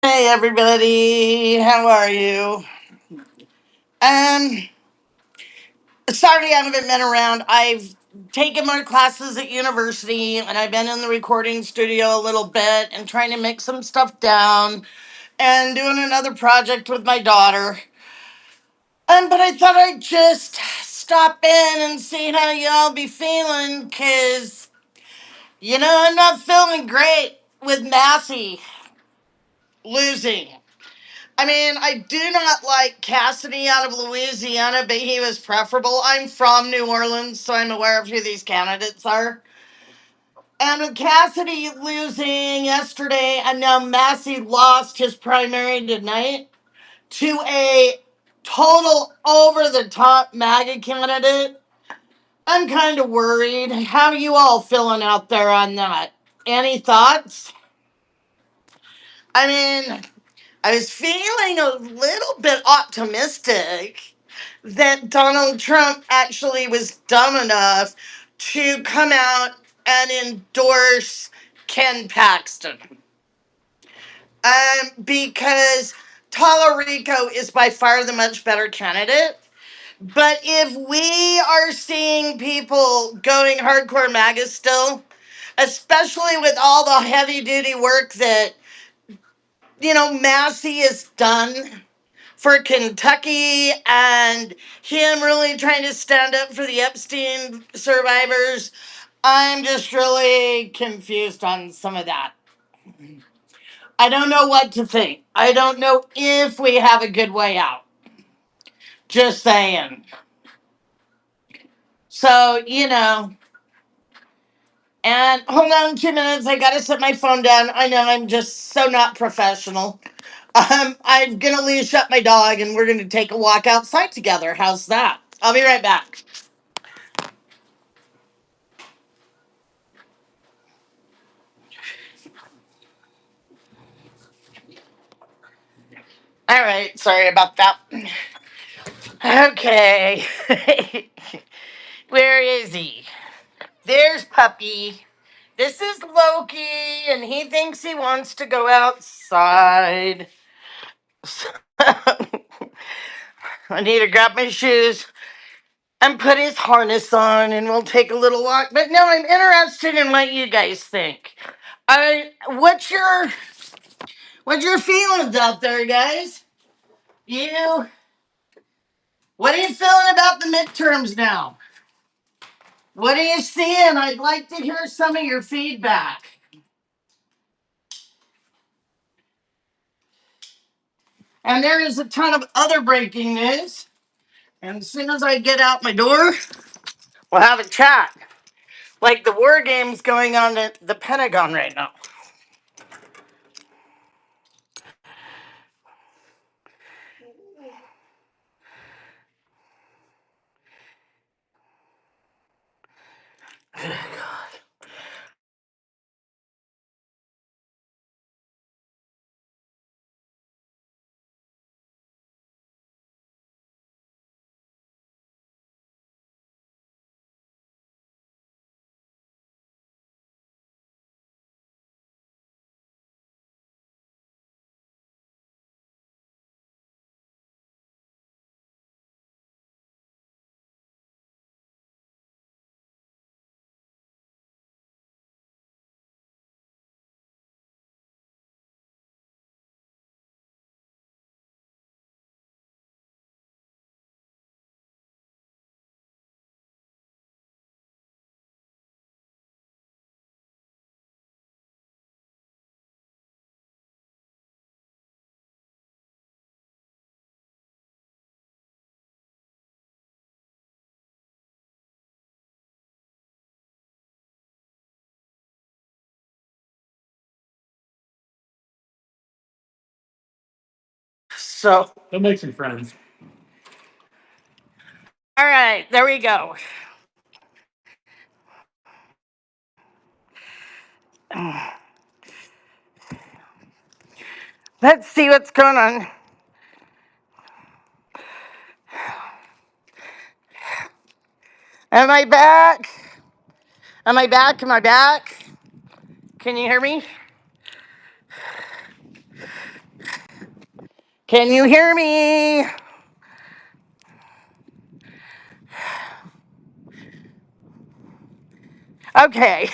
Hey everybody, how are you? Um, Sorry I haven't been around. I've taken more classes at university and I've been in the recording studio a little bit and trying to mix some stuff down and doing another project with my daughter. But I thought I'd just stop in and see how y'all be feeling, cause I'm not feeling great with Massie losing. I mean, I do not like Cassidy out of Louisiana, but he was preferable. I'm from New Orleans, so I'm aware of who these candidates are. And with Cassidy losing yesterday, and now Massey lost his primary tonight to a total over the top MAGA candidate, I'm kind of worried. How are you all feeling out there on that? Any thoughts? I mean, I was feeling a little bit optimistic that Donald Trump actually was dumb enough to come out and endorse Ken Paxton. Because Tallarico is by far the much better candidate. But if we are seeing people going hardcore MAGA still, especially with all the heavy duty work that, Massey has done for Kentucky and him really trying to stand up for the Epstein survivors, I'm just really confused on some of that. I don't know what to think. I don't know if we have a good way out. Just saying. So, and hold on 2 minutes. I gotta set my phone down. I know I'm just so not professional. I'm gonna leash up my dog and we're gonna take a walk outside together. How's that? I'll be right back. All right, sorry about that. Okay. Where is he? There's Puppy. This is Loki, and he thinks he wants to go outside. I need to grab my shoes and put his harness on, and we'll take a little walk. But no, I'm interested in what you guys think. What's your feelings out there, guys? You, what are you feeling about the midterms now? What are you seeing? I'd like to hear some of your feedback. And there is a ton of other breaking news. And as soon as I get out my door, we'll have a chat. Like the war games going on at the Pentagon right now. So, Go make some friends. all right, there we go. Let's see what's going on. Am I back? Am I back? Am I back? Can you hear me? Can you hear me? Okay.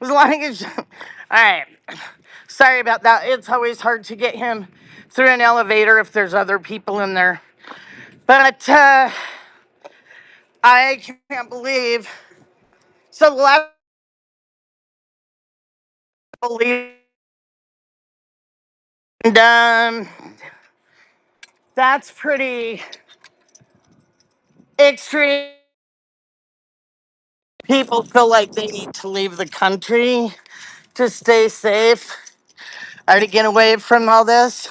As long as. All right. Sorry about that. It's always hard to get him through an elevator if there's other people in there. But I can't believe. So the last believe. And that's pretty extreme. People feel like they need to leave the country to stay safe or to get away from all this.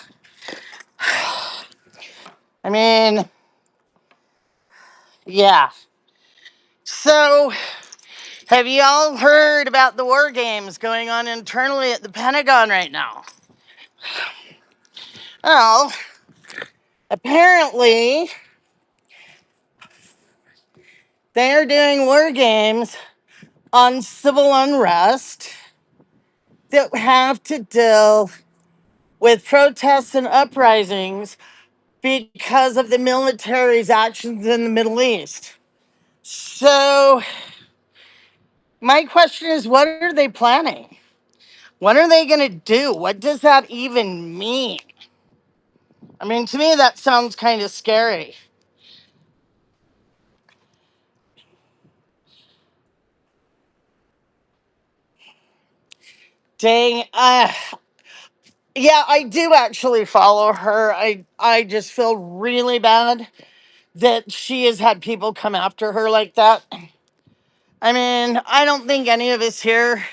I mean, yeah. So, have you all heard about the war games going on internally at the Pentagon right now? Well, apparently they're doing war games on civil unrest that have to deal with protests and uprisings because of the military's actions in the Middle East. So, my question is, what are they planning? What are they going to do? What does that even mean? I mean, to me, that sounds kind of scary. Dang. Yeah, I do actually follow her. I just feel really bad that she has had people come after her like that. I mean, I don't think any of us here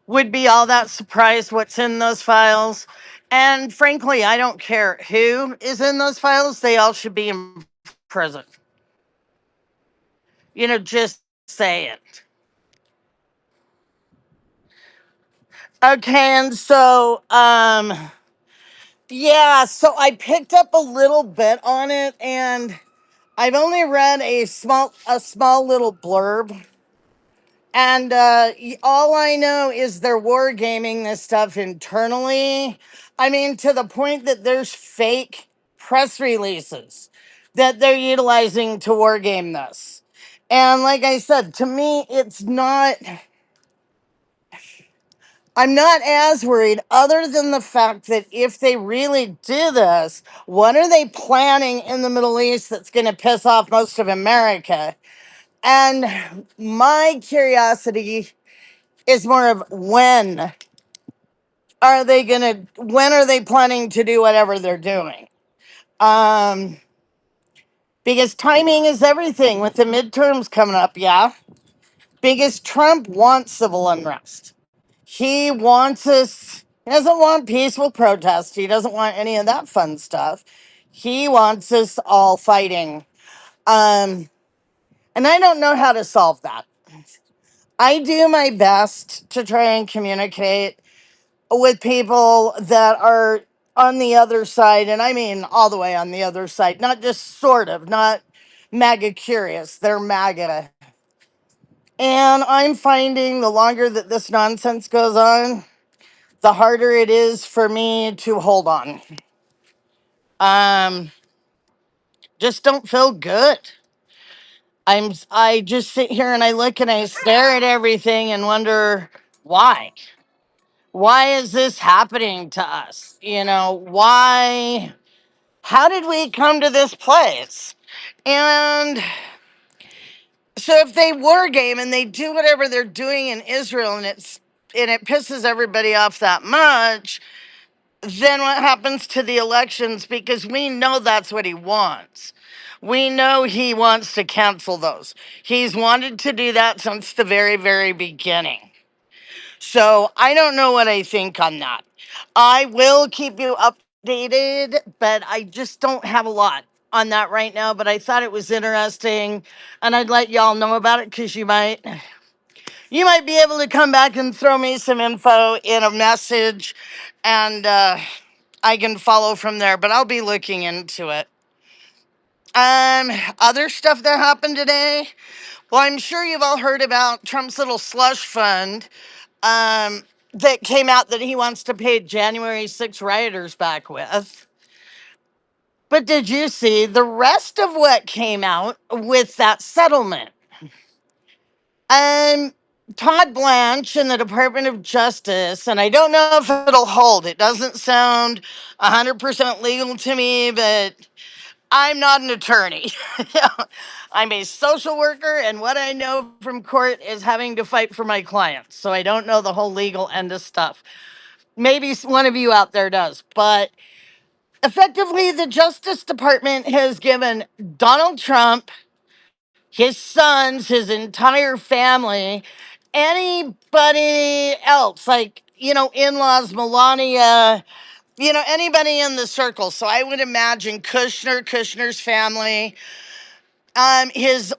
would be all that surprised what's in those files. And frankly, I don't care who is in those files. They all should be in prison. Just say it. Okay, and so yeah, so I picked up a little bit on it, and I've only read a small little blurb. And all I know is they're wargaming this stuff internally. I mean, to the point that there's fake press releases that they're utilizing to wargame this. And like I said, to me, I'm not as worried, other than the fact that if they really do this, what are they planning in the Middle East that's going to piss off most of America? And my curiosity is more of when are they planning to do whatever they're doing? Um, because timing is everything with the midterms coming up, yeah. Because Trump wants civil unrest. He doesn't want peaceful protest. He doesn't want any of that fun stuff. He wants us all fighting. Um, and I don't know how to solve that. I do my best to try and communicate with people that are on the other side, and I mean all the way on the other side, not just sort of, not MAGA curious, they're MAGA. And I'm finding the longer that this nonsense goes on, the harder it is for me to hold on. Um, just don't feel good. I just sit here and I look and I stare at everything and wonder why. Why is this happening to us? Why? How did we come to this place? And so if they war game and they do whatever they're doing in Israel and it pisses everybody off that much, then what happens to the elections? Because we know that's what he wants. We know he wants to cancel those. He's wanted to do that since the very, very beginning. So I don't know what I think on that. I will keep you updated, but I just don't have a lot on that right now. But I thought it was interesting, and I'd let y'all know about it because you might be able to come back and throw me some info in a message, and I can follow from there. But I'll be looking into it. Other stuff that happened today. Well, I'm sure you've all heard about Trump's little slush fund that came out that he wants to pay January 6 rioters back with. But did you see the rest of what came out with that settlement? Um, Todd Blanche in the Department of Justice, and I don't know if it'll hold. It doesn't sound 100% legal to me, but I'm not an attorney. I'm a social worker, and what I know from court is having to fight for my clients. So I don't know the whole legal end of stuff. Maybe one of you out there does, but effectively, the Justice Department has given Donald Trump, his sons, his entire family, anybody else, like, in laws, Melania, anybody in the circle. So I would imagine Kushner's family, his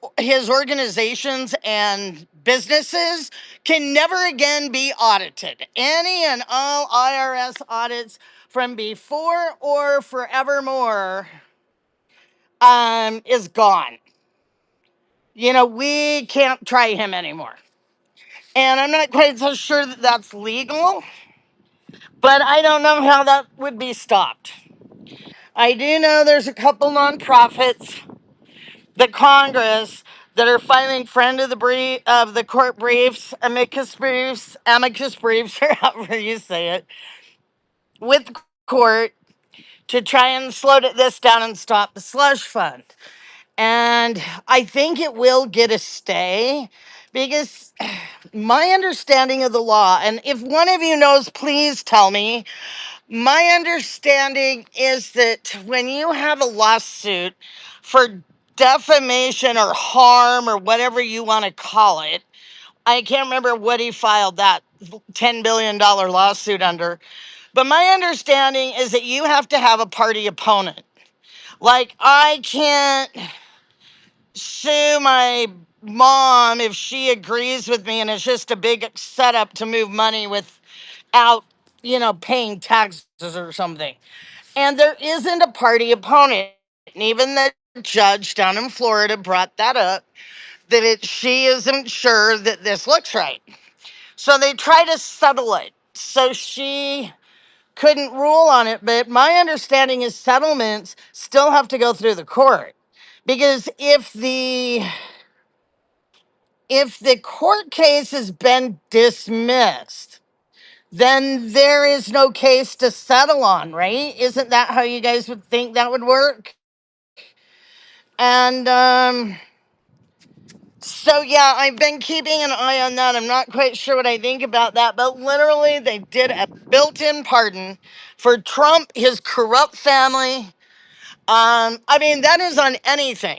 organizations and businesses can never again be audited. Any and all IRS audits from before or forevermore is gone. We can't try him anymore. And I'm not quite so sure that that's legal, but I don't know how that would be stopped. I do know there's a couple nonprofits, the Congress, that are filing friend of the court briefs, amicus briefs, or however you say it, with the court to try and slow this down and stop the slush fund. And I think it will get a stay because my understanding of the law, and if one of you knows, please tell me. My understanding is that when you have a lawsuit for defamation or harm or whatever you want to call it, I can't remember what he filed that $10 billion lawsuit under, but my understanding is that you have to have a party opponent. Like, I can't sue my mom if she agrees with me and it's just a big setup to move money without, paying taxes or something. And there isn't a party opponent. And even the judge down in Florida brought that up, that she isn't sure that this looks right. So they try to settle it. So she couldn't rule on it. But my understanding is settlements still have to go through the court. Because if the court case has been dismissed, then there is no case to settle on, right? Isn't that how you guys would think that would work? And so yeah, I've been keeping an eye on that. I'm not quite sure what I think about that, but literally they did a built-in pardon for Trump, his corrupt family. I mean, that is on anything.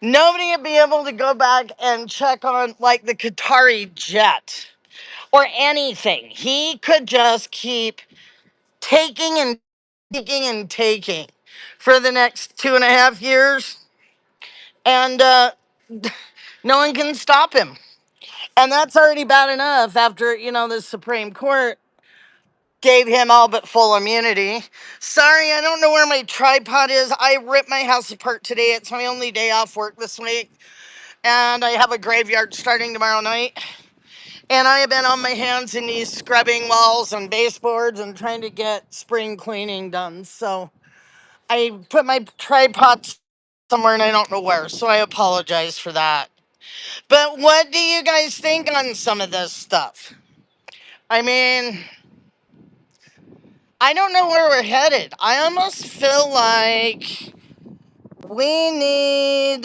Nobody would be able to go back and check on like the Qatari jet or anything. He could just keep taking and taking and taking for the next 2.5 years, and no one can stop him. And that's already bad enough after, the Supreme Court gave him all but full immunity. Sorry, I don't know where my tripod is. I ripped my house apart today. It's my only day off work this week. And I have a graveyard starting tomorrow night. And I have been on my hands and knees scrubbing walls and baseboards and trying to get spring cleaning done. So I put my tripod somewhere and I don't know where. So I apologize for that. But what do you guys think on some of this stuff? I mean, I don't know where we're headed. I almost feel like we need.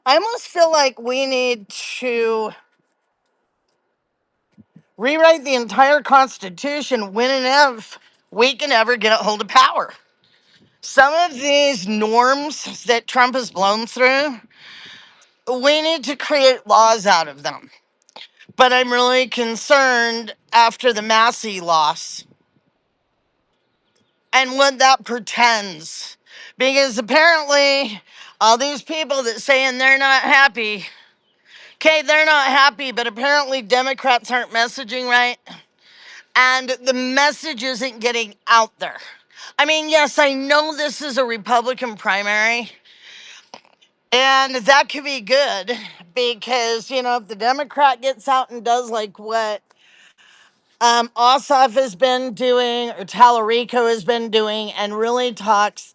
I almost feel like we need to rewrite the entire Constitution when and if we can ever get a hold of power. Some of these norms that Trump has blown through, we need to create laws out of them. But I'm really concerned after the Massie loss and what that pretends. Because apparently, all these people that saying they're not happy, okay, they're not happy, but apparently Democrats aren't messaging right. And the message isn't getting out there. I mean, yes, I know this is a Republican primary, and that could be good because, if the Democrat gets out and does like what Ossoff has been doing, or Tallarico has been doing, and really talks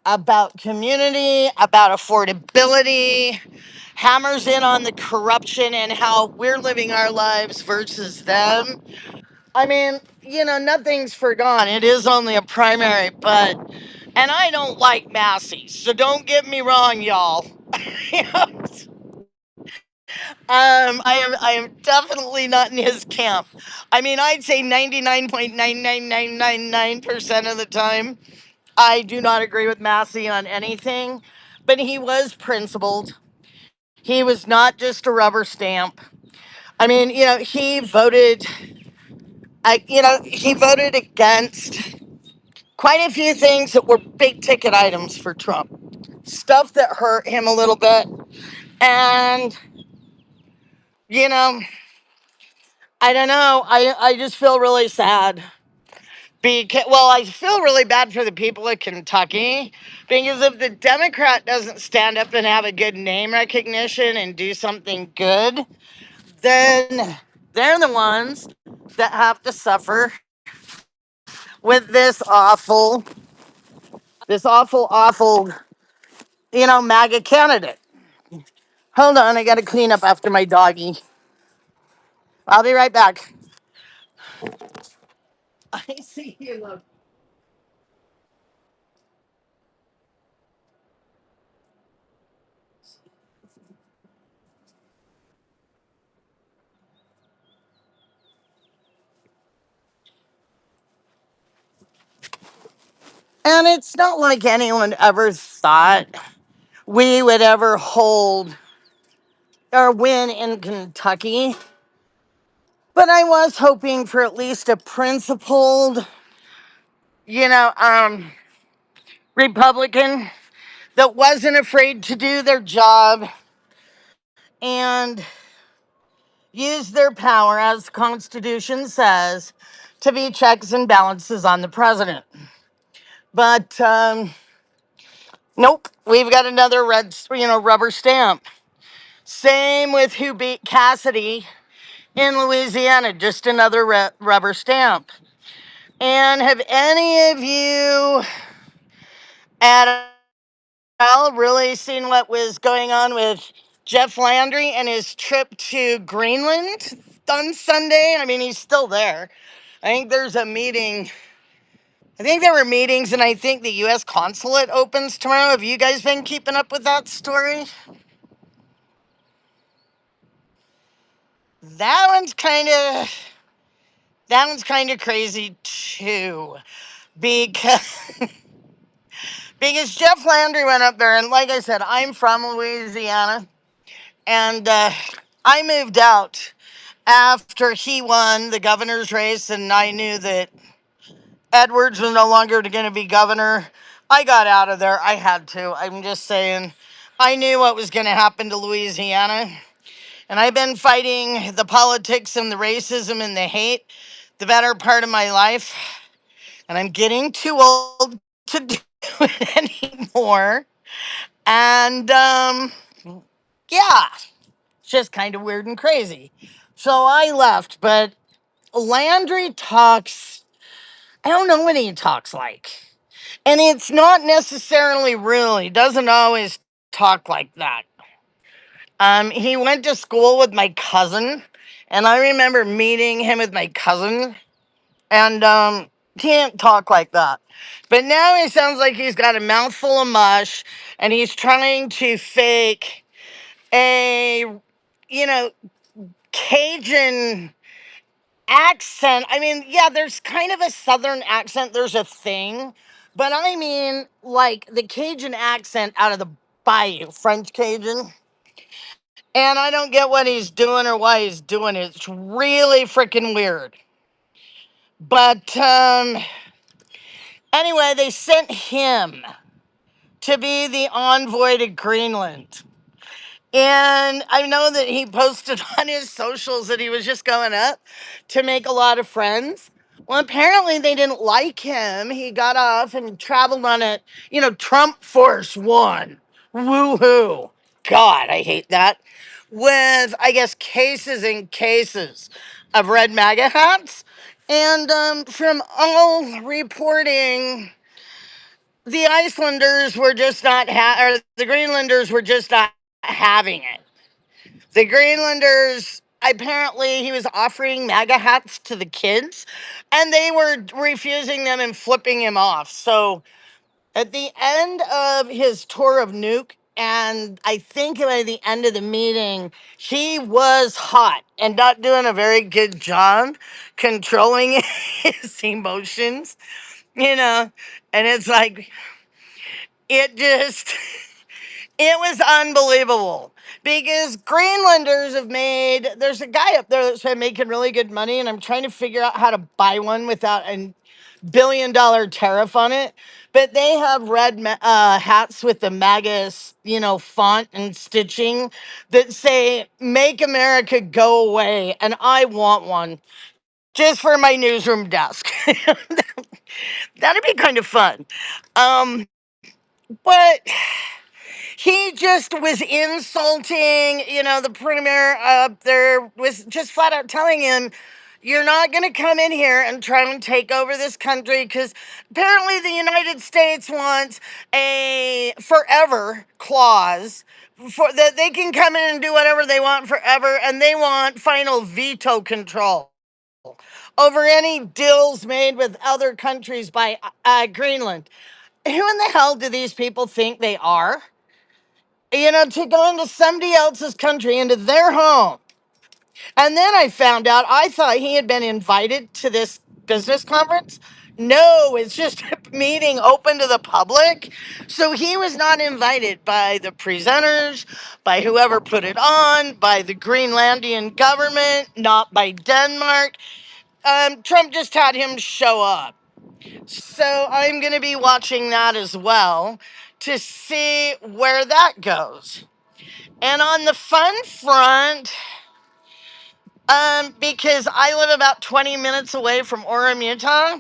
about community, about affordability, hammers in on the corruption and how we're living our lives versus them. I mean, nothing's forgone. It is only a primary, but, and I don't like Massie, so don't get me wrong, y'all. I am definitely not in his camp. I mean, I'd say 99.99999% of the time, I do not agree with Massie on anything, but he was principled. He was not just a rubber stamp. I mean, he voted against quite a few things that were big ticket items for Trump, stuff that hurt him a little bit. And, you know, I don't know. I just feel really sad. Well, I feel really bad for the people of Kentucky because if the Democrat doesn't stand up and have a good name recognition and do something good, then they're the ones that have to suffer with awful, MAGA candidate. Hold on, I got to clean up after my doggy. I'll be right back. I see you. Look. And it's not like anyone ever thought we would ever hold or win in Kentucky. But I was hoping for at least a principled, you know, um, Republican that wasn't afraid to do their job and use their power, as the Constitution says, to be checks and balances on the president. But nope, we've got another rubber stamp. Same with who beat Cassidy in Louisiana, just another rubber stamp. And have any of you at all really seen what was going on with Jeff Landry and his trip to Greenland on Sunday? I mean, he's still there. I think there's a meeting. I think there were meetings, and I think the U.S. consulate opens tomorrow. Have you guys been keeping up with that story? That one's kind of that one's kind of crazy too, because because Jeff Landry went up there, and like I said, I'm from Louisiana, and I moved out after he won the governor's race, and I knew that Edwards was no longer going to be governor. I got out of there. I had to. I'm just saying. I knew what was going to happen to Louisiana. And I've been fighting the politics and the racism and the hate the better part of my life. And I'm getting too old to do it anymore. And yeah, it's just kind of weird and crazy. So I left. But Landry talks, I don't know what he talks like. And it's not necessarily real. He doesn't always talk like that. He went to school with my cousin, and I remember meeting him with my cousin, and he didn't talk like that. But now he sounds like he's got a mouthful of mush, and he's trying to fake a, you know, Cajun accent. I mean, yeah, there's kind of a southern accent. There's a thing, but I mean, like the Cajun accent out of the bayou, French Cajun. And I don't get what he's doing or why he's doing it. It's really freaking weird. But anyway, they sent him to be the envoy to Greenland. And I know that he posted on his socials that he was just going up to make a lot of friends. Well, apparently they didn't like him. He got off and traveled on it. Trump Force One. Woohoo. God, I hate that. With, I guess, cases and cases of red MAGA hats. And from all reporting, the Icelanders were just not, or the Greenlanders were just not having it. The Greenlanders, apparently, he was offering MAGA hats to the kids, and they were refusing them and flipping him off. So at the end of his tour of Nuke, and I think by the end of the meeting, he was hot and not doing a very good job controlling his emotions, you know. And it's like, it just, it was unbelievable because Greenlanders have made, there's a guy up there that's been making really good money, and I'm trying to figure out how to buy one without a $1 billion tariff on it. But they have red hats with the MAGA, font and stitching that say "Make America Go Away," and I want one just for my newsroom desk. That'd be kind of fun. Um, but he just was insulting, the premier up there, was just flat out telling him, you're not going to come in here and try and take over this country, because apparently the United States wants a forever clause for that they can come in and do whatever they want forever, and they want final veto control over any deals made with other countries by Greenland. Who in the hell do these people think they are? To go into somebody else's country, into their home. And then I found out, I thought he had been invited to this business conference. No, it's just a meeting open to the public. So he was not invited by the presenters, by whoever put it on, by the Greenlandian government, not by Denmark. Trump just had him show up. So I'm going to be watching that as well to see where that goes. And on the fun front, because I live about 20 minutes away from Orem, Utah,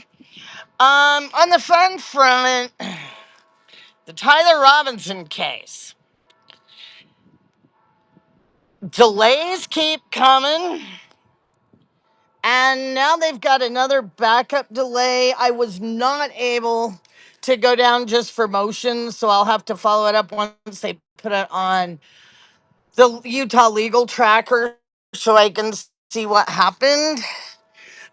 on the fun front, the Tyler Robinson case. Delays keep coming, and now they've got another backup delay. I was not able to go down just for motions, so I'll have to follow it up once they put it on the Utah legal tracker so I can see what happened.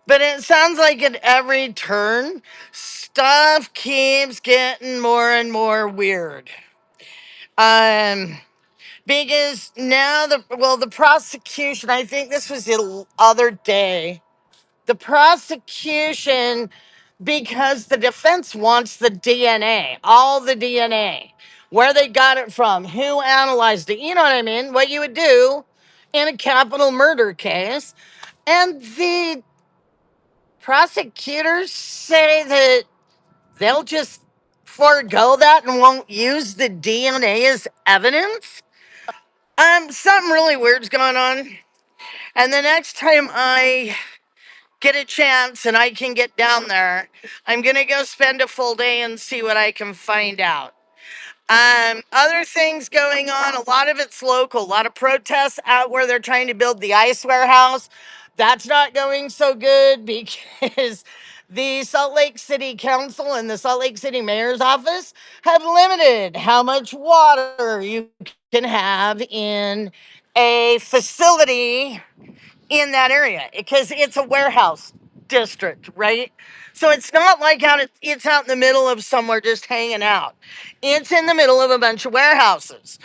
But it sounds like at every turn, stuff keeps getting more and more weird. Um, because now the prosecution, I think this was the other day, the prosecution, because the defense wants the DNA, all the DNA, where they got it from, who analyzed it, you know what I mean? What you would do in a capital murder case. And the prosecutors say that they'll just forego that and won't use the DNA as evidence. Something really weird's going on. And the next time I get a chance and I can get down there, I'm gonna go spend a full day and see what I can find out. Other things going on, a lot of it's local, a lot of protests out where they're trying to build the ice warehouse. That's not going so good because the Salt Lake City Council and the Salt Lake City Mayor's office have limited how much water you can have in a facility in that area because it's a warehouse district, right? So it's not like it's out in the middle of somewhere just hanging out. It's in the middle of a bunch of warehouses.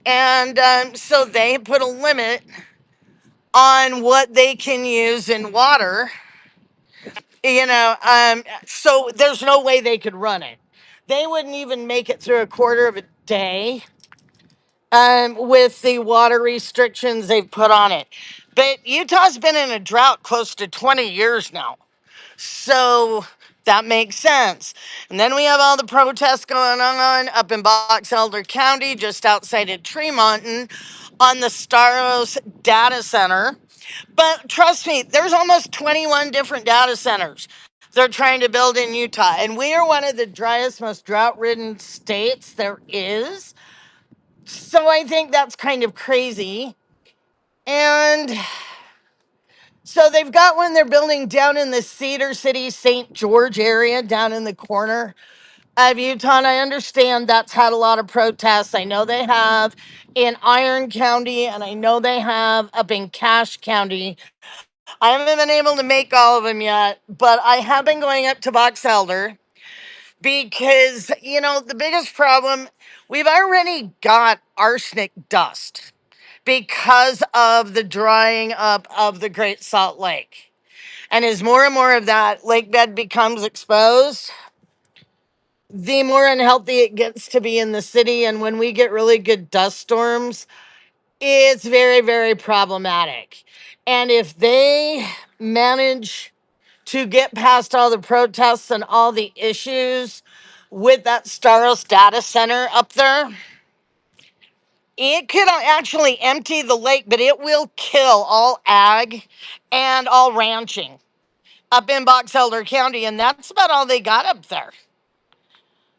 And so they put a limit on what they can use in water, so there's no way they could run it. They wouldn't even make it through a quarter of a day with the water restrictions they've put on it. But Utah's been in a drought close to 20 years now. So that makes sense. And then we have all the protests going on up in Box Elder County, just outside of Tremonton, on the Staros data center. But trust me, there's almost 21 different data centers they're trying to build in Utah. And we are one of the driest, most drought-ridden states there is. So I think that's kind of crazy. And So they've got one they're building down in the Cedar City, St. George area, down in the corner of Utah. And I understand that's had a lot of protests. I know they have in Iron County, and I know they have up in Cache County. I haven't been able to make all of them yet, but I have been going up to Box Elder because, the biggest problem, we've already got arsenic dust because of the drying up of the Great Salt Lake. And as more and more of that lake bed becomes exposed, the more unhealthy it gets to be in the city. And when we get really good dust storms, it's very, very problematic. And if they manage to get past all the protests and all the issues with that Staros data center up there, it could actually empty the lake, but it will kill all ag and all ranching up in Box Elder County, and that's about all they got up there.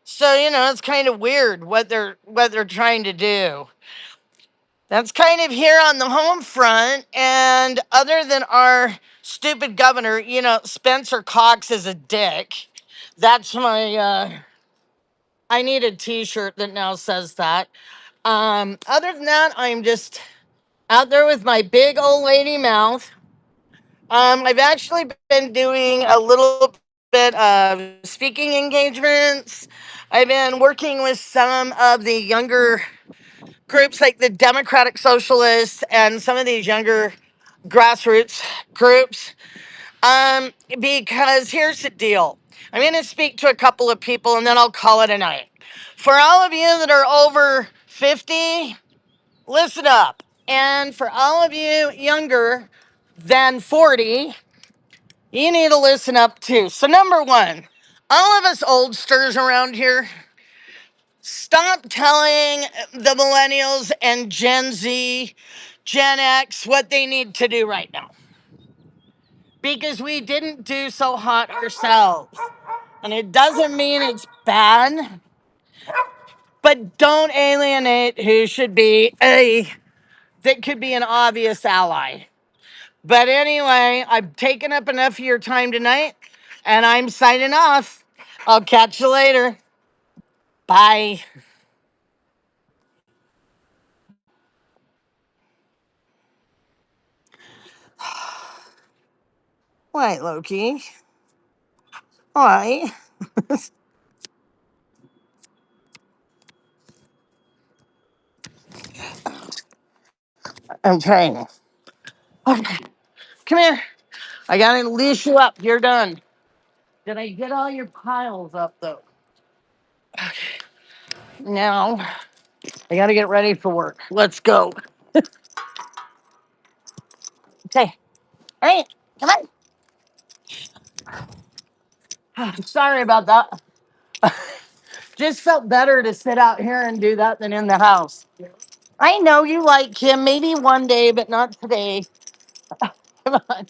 So it's kind of weird what they're trying to do. That's kind of here on the home front, and other than our stupid governor, Spencer Cox is a dick. That's my. I need a T-shirt that now says that. Other than that, I'm just out there with my big old lady mouth. I've actually been doing a little bit of speaking engagements. I've been working with some of the younger groups like the Democratic Socialists and some of these younger grassroots groups. Because here's the deal. I'm going to speak to a couple of people and then I'll call it a night. For all of you that are over 50, listen up. And for all of you younger than 40, you need to listen up too. So, number one, all of us oldsters around here, stop telling the millennials and Gen Z, Gen X what they need to do right now. Because we didn't do so hot ourselves. And it doesn't mean it's bad, but don't alienate who should be that could be an obvious ally. But anyway, I've taken up enough of your time tonight, and I'm signing off. I'll catch you later. Bye. Why, Loki? Why? I'm trying. Okay, come here. I gotta leash you up. You're done. Did I get all your piles up, though? Okay. Now, I gotta get ready for work. Let's go. Okay. All right. Come on. Sorry about that. Just felt better to sit out here and do that than in the house. I know you like him, maybe one day, but not today. Come on.